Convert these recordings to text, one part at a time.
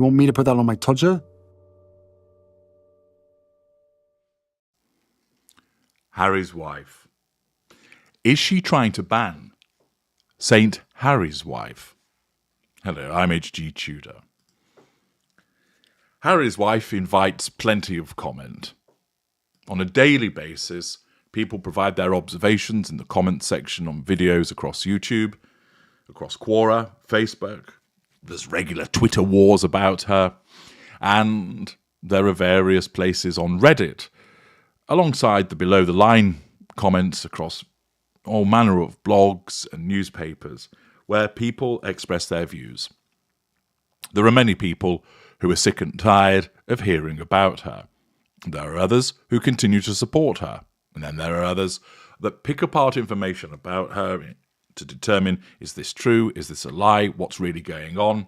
You want me to put that on my Tudor? Harry's wife. Is she trying to ban Saint Harry's wife? Hello, I'm H.G. Tudor. Harry's wife invites plenty of comment. On a daily basis, people provide their observations in the comment section on videos across YouTube, across Quora, Facebook. There's regular Twitter wars about her. And there are various places on Reddit, alongside the below-the-line comments across all manner of blogs and newspapers, where people express their views. There are many people who are sick and tired of hearing about her. There are others who continue to support her. And then there are others that pick apart information about her to determine, is this true, is this a lie, what's really going on.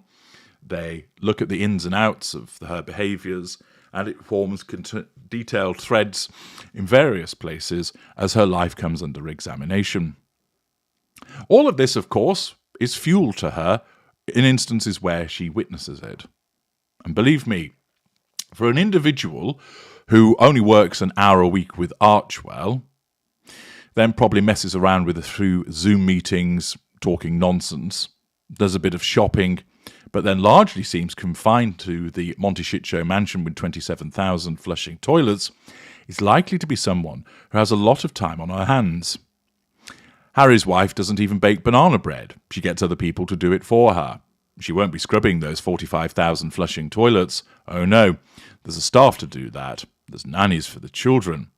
They look at the ins and outs of her behaviours, and it forms detailed threads in various places as her life comes under examination. All of this, of course, is fuel to her in instances where she witnesses it. And believe me, for an individual who only works an hour a week with Archwell, then probably messes around with a few Zoom meetings, talking nonsense, does a bit of shopping, but then largely seems confined to the Monty Shitshow mansion with 27,000 flushing toilets, is likely to be someone who has a lot of time on her hands. Harry's wife doesn't even bake banana bread. She gets other people to do it for her. She won't be scrubbing those 45,000 flushing toilets. Oh no, there's a staff to do that. There's nannies for the children.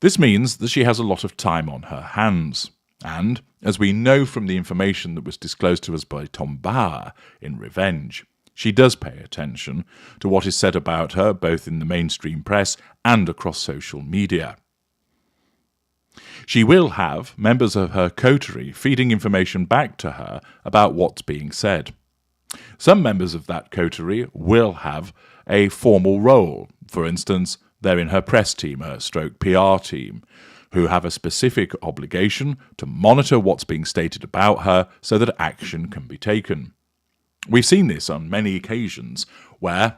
This means that she has a lot of time on her hands. And, as we know from the information that was disclosed to us by Tom Bauer in Revenge, she does pay attention to what is said about her both in the mainstream press and across social media. She will have members of her coterie feeding information back to her about what's being said. Some members of that coterie will have a formal role. For instance, they're in her press team, her stroke PR team, who have a specific obligation to monitor what's being stated about her so that action can be taken. We've seen this on many occasions where,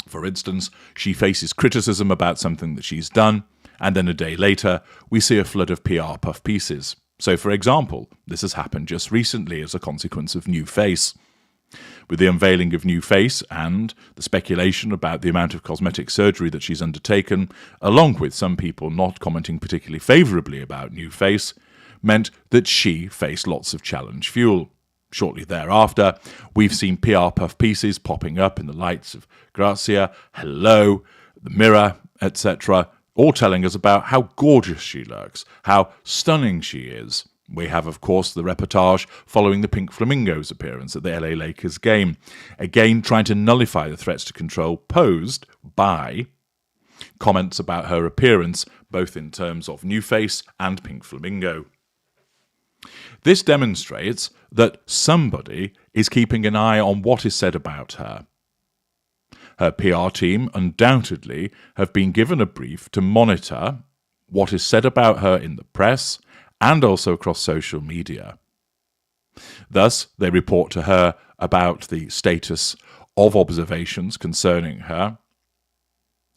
for instance, she faces criticism about something that she's done, and then a day later, we see a flood of PR puff pieces. So, for example, this has happened just recently as a consequence of New Face. With the unveiling of New Face and the speculation about the amount of cosmetic surgery that she's undertaken, along with some people not commenting particularly favourably about New Face, meant that she faced lots of challenge fuel. Shortly thereafter, we've seen PR puff pieces popping up in the lights of Grazia, Hello, The Mirror, etc., all telling us about how gorgeous she looks, how stunning she is. We have, of course, the reportage following the Pink Flamingos' appearance at the LA Lakers game, again trying to nullify the threats to control posed by comments about her appearance, both in terms of New Face and Pink Flamingo. This demonstrates that somebody is keeping an eye on what is said about her. Her PR team undoubtedly have been given a brief to monitor what is said about her in the press and also across social media. Thus, they report to her about the status of observations concerning her,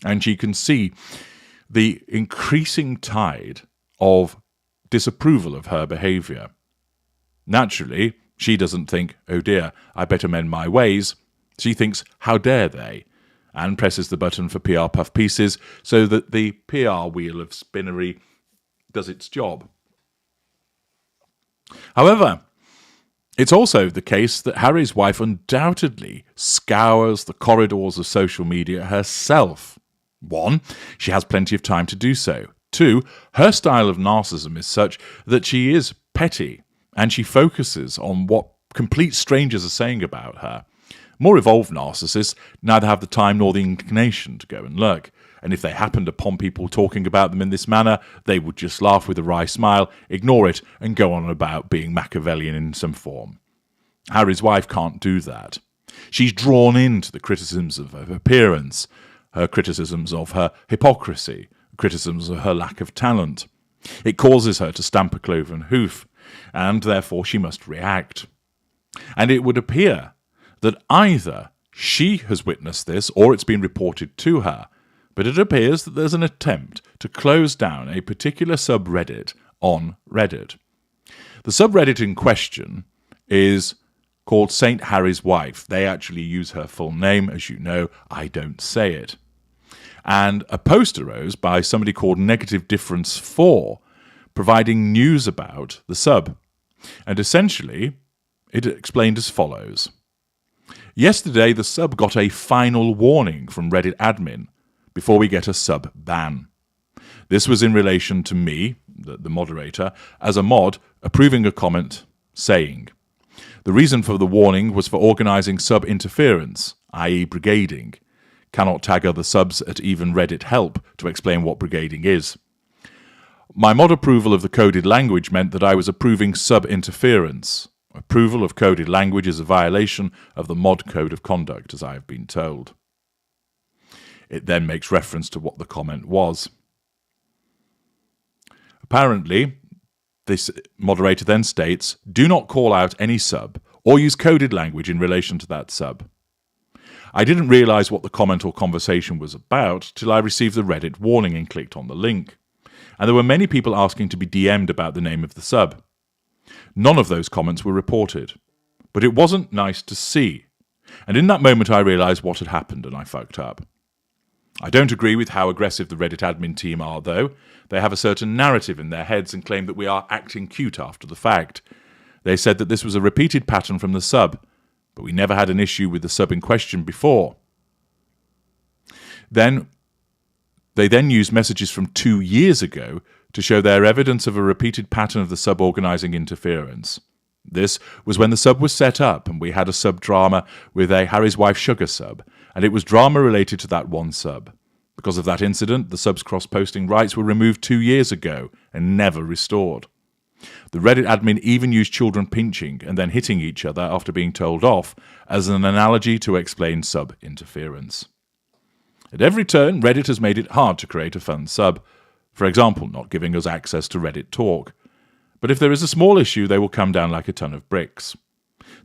and she can see the increasing tide of disapproval of her behaviour. Naturally, she doesn't think, oh dear, I better mend my ways. She thinks, how dare they? And presses the button for PR puff pieces so that the PR wheel of spinnery does its job. However, it's also the case that Harry's wife undoubtedly scours the corridors of social media herself. 1, she has plenty of time to do so. 2, her style of narcissism is such that she is petty and she focuses on what complete strangers are saying about her. More evolved narcissists neither have the time nor the inclination to go and look, and if they happened upon people talking about them in this manner, they would just laugh with a wry smile, ignore it, and go on about being Machiavellian in some form. Harry's wife can't do that. She's drawn into the criticisms of her appearance, her criticisms of her hypocrisy, criticisms of her lack of talent. It causes her to stamp a cloven hoof, and therefore she must react. And it would appear that either she has witnessed this or it's been reported to her, but it appears that there's an attempt to close down a particular subreddit on Reddit. The subreddit in question is called St. Harry's Wife. They actually use her full name, as you know, I don't say it. And a post arose by somebody called Negative Difference 4, providing news about the sub. And essentially, it explained as follows. Yesterday, the sub got a final warning from Reddit admin before we get a sub ban. This was in relation to me, the moderator, as a mod, approving a comment saying, the reason for the warning was for organising sub interference, i.e. brigading. Cannot tag other subs at even Reddit help to explain what brigading is. My mod approval of the coded language meant that I was approving sub interference. Approval of coded language is a violation of the mod code of conduct, as I have been told. It then makes reference to what the comment was. Apparently, this moderator then states, do not call out any sub or use coded language in relation to that sub. I didn't realise what the comment or conversation was about till I received the Reddit warning and clicked on the link. And there were many people asking to be DM'd about the name of the sub. None of those comments were reported. But it wasn't nice to see. And in that moment I realised what had happened and I fucked up. I don't agree with how aggressive the Reddit admin team are, though. They have a certain narrative in their heads and claim that we are acting cute after the fact. They said that this was a repeated pattern from the sub, but we never had an issue with the sub in question before. They then used messages from 2 years ago to show their evidence of a repeated pattern of the sub organising interference. This was when the sub was set up and we had a sub drama with a Harry's Wife Sugar sub, and it was drama related to that one sub. Because of that incident, the sub's cross-posting rights were removed 2 years ago and never restored. The Reddit admin even used children pinching and then hitting each other after being told off as an analogy to explain sub interference. At every turn, Reddit has made it hard to create a fun sub. For example, not giving us access to Reddit Talk. But if there is a small issue, they will come down like a ton of bricks.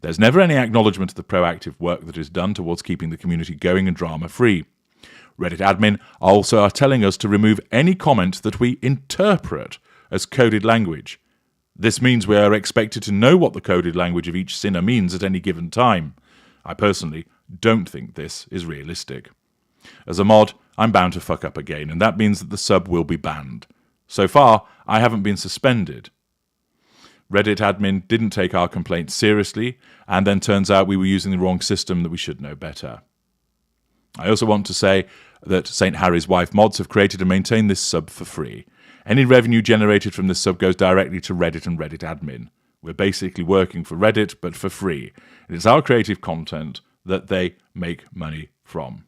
There's never any acknowledgement of the proactive work that is done towards keeping the community going and drama-free. Reddit admin also are telling us to remove any comment that we interpret as coded language. This means we are expected to know what the coded language of each sinner means at any given time. I personally don't think this is realistic. As a mod, I'm bound to fuck up again, and that means that the sub will be banned. So far, I haven't been suspended. Reddit admin didn't take our complaint seriously, and then turns out we were using the wrong system, that we should know better. I also want to say that St. Harry's Wife mods have created and maintained this sub for free. Any revenue generated from this sub goes directly to Reddit and Reddit admin. We're basically working for Reddit, but for free. It is our creative content that they make money from.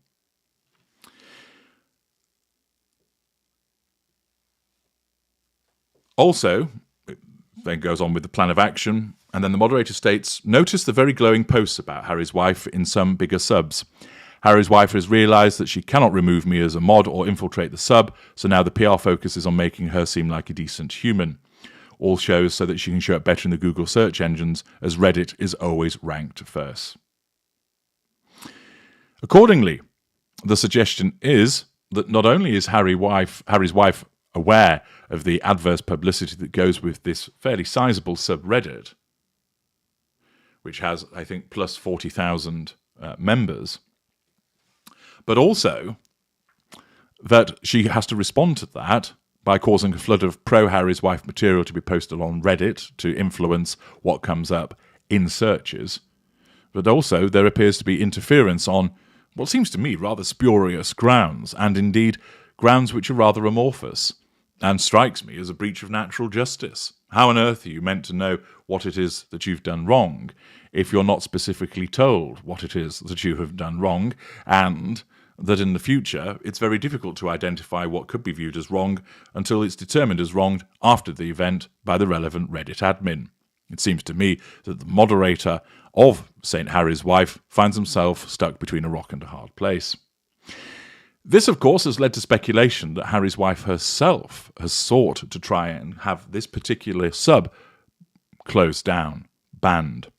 Also, it then goes on with the plan of action, and then the moderator states, notice the very glowing posts about Harry's Wife in some bigger subs. Harry's Wife has realised that she cannot remove me as a mod or infiltrate the sub, so now the PR focus is on making her seem like a decent human. All shows so that she can show up better in the Google search engines, as Reddit is always ranked first. Accordingly, the suggestion is that not only is Harry's wife aware of the adverse publicity that goes with this fairly sizable subreddit, which has, I think, plus 40,000 members, but also that she has to respond to that by causing a flood of pro-Harry's Wife material to be posted on Reddit to influence what comes up in searches. But also there appears to be interference on what seems to me rather spurious grounds, and indeed grounds which are rather amorphous, and strikes me as a breach of natural justice. How on earth are you meant to know what it is that you've done wrong if you're not specifically told what it is that you have done wrong, and that in the future it's very difficult to identify what could be viewed as wrong until it's determined as wrong after the event by the relevant Reddit admin? It seems to me that the moderator of St. Harry's Wife finds himself stuck between a rock and a hard place. This, of course, has led to speculation that Harry's Wife herself has sought to try and have this particular sub closed down, banned.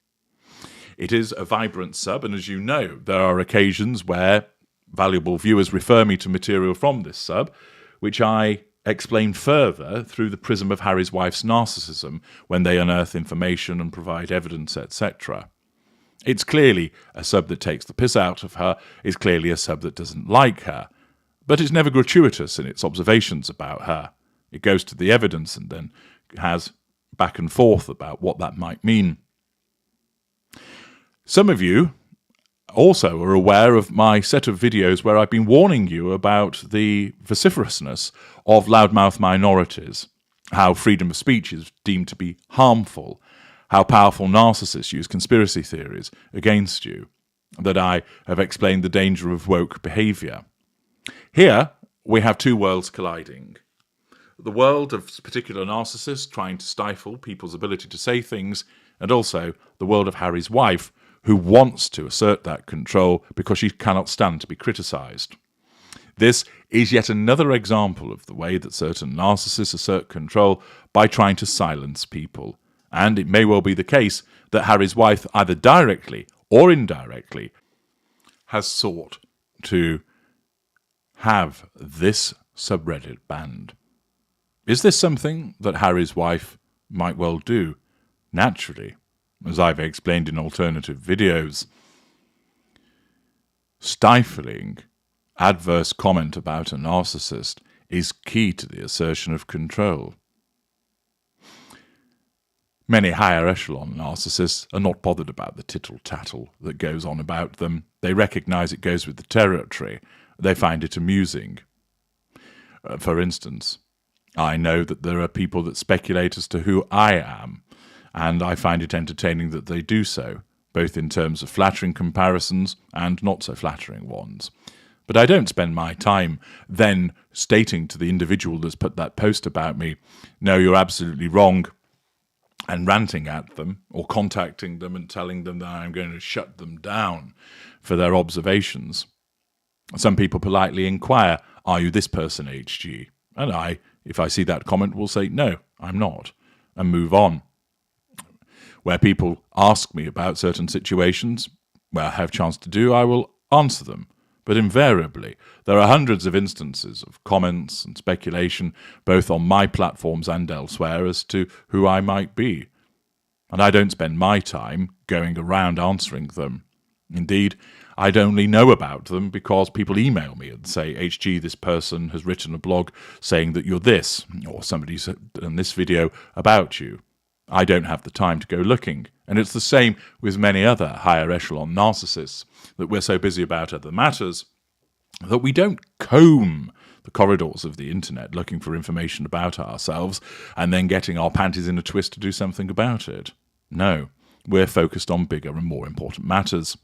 It is a vibrant sub, and as you know, there are occasions where valuable viewers refer me to material from this sub, which I explain further through the prism of Harry's wife's narcissism when they unearth information and provide evidence, etc. It's clearly a sub that takes the piss out of her, it's clearly a sub that doesn't like her, but it's never gratuitous in its observations about her. It goes to the evidence and then has back and forth about what that might mean. Some of you also are aware of my set of videos where I've been warning you about the vociferousness of loudmouth minorities, how freedom of speech is deemed to be harmful, how powerful narcissists use conspiracy theories against you, that I have explained the danger of woke behaviour. Here we have two worlds colliding. The world of particular narcissists trying to stifle people's ability to say things, and also the world of Harry's wife, who wants to assert that control because she cannot stand to be criticised. This is yet another example of the way that certain narcissists assert control by trying to silence people. And it may well be the case that Harry's wife, either directly or indirectly, has sought to have this subreddit banned. Is this something that Harry's wife might well do? Naturally, as I've explained in alternative videos. Stifling adverse comment about a narcissist is key to the assertion of control. Many higher echelon narcissists are not bothered about the tittle-tattle that goes on about them. They recognise it goes with the territory. They find it amusing. For instance, I know that there are people that speculate as to who I am, and I find it entertaining that they do so, both in terms of flattering comparisons and not so flattering ones. But I don't spend my time then stating to the individual that's put that post about me, no, you're absolutely wrong, and ranting at them, or contacting them and telling them that I'm going to shut them down for their observations. Some people politely inquire, are you this person, HG? And I, if I see that comment, will say, no, I'm not, and move on. Where people ask me about certain situations, where I have a chance to do, I will answer them. But invariably, there are hundreds of instances of comments and speculation, both on my platforms and elsewhere, as to who I might be. And I don't spend my time going around answering them. Indeed, I'd only know about them because people email me and say, HG, this person has written a blog saying that you're this, or somebody's done this video about you. I don't have the time to go looking. And it's the same with many other higher echelon narcissists, that we're so busy about other matters that we don't comb the corridors of the internet looking for information about ourselves and then getting our panties in a twist to do something about it. No, we're focused on bigger and more important matters.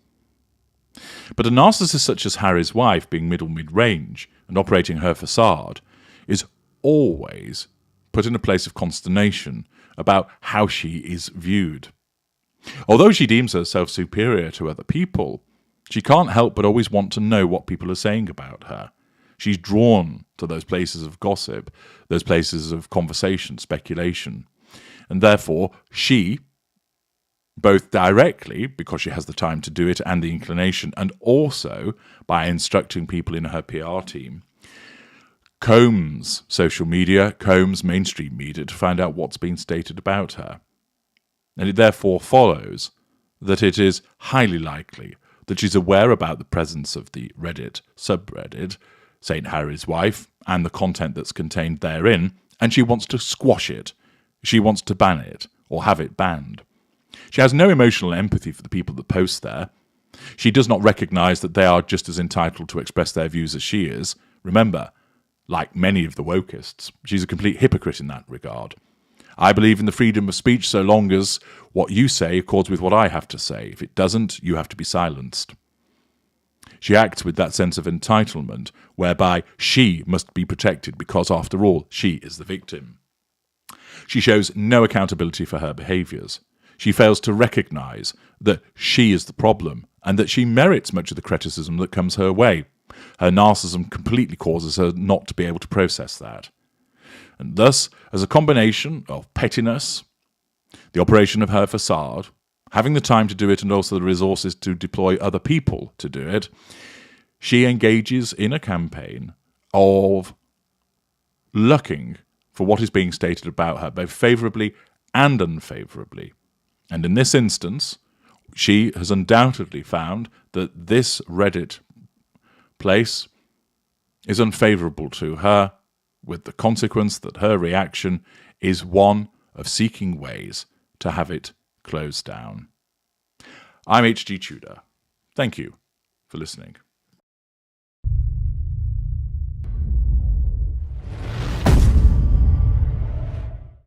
But a narcissist such as Harry's wife, being mid-range and operating her facade, is always put in a place of consternation about how she is viewed. Although she deems herself superior to other people, she can't help but always want to know what people are saying about her. She's drawn to those places of gossip, those places of conversation, speculation. And therefore, she, both directly, because she has the time to do it and the inclination, and also by instructing people in her PR team, combs social media, combs mainstream media to find out what's been stated about her. And it therefore follows that it is highly likely that she's aware about the presence of the Reddit subreddit, St. Harry's Wife, and the content that's contained therein, and she wants to squash it. She wants to ban it, or have it banned. She has no emotional empathy for the people that post there. She does not recognise that they are just as entitled to express their views as she is. Remember, like many of the wokists, she's a complete hypocrite in that regard. I believe in the freedom of speech so long as what you say accords with what I have to say. If it doesn't, you have to be silenced. She acts with that sense of entitlement, whereby she must be protected because, after all, she is the victim. She shows no accountability for her behaviours. She fails to recognise that she is the problem and that she merits much of the criticism that comes her way. Her narcissism completely causes her not to be able to process that. And thus, as a combination of pettiness, the operation of her facade, having the time to do it and also the resources to deploy other people to do it, she engages in a campaign of looking for what is being stated about her, both favourably and unfavourably. And in this instance, she has undoubtedly found that this Reddit place is unfavourable to her, with the consequence that her reaction is one of seeking ways to have it closed down. I'm H.G. Tudor. Thank you for listening.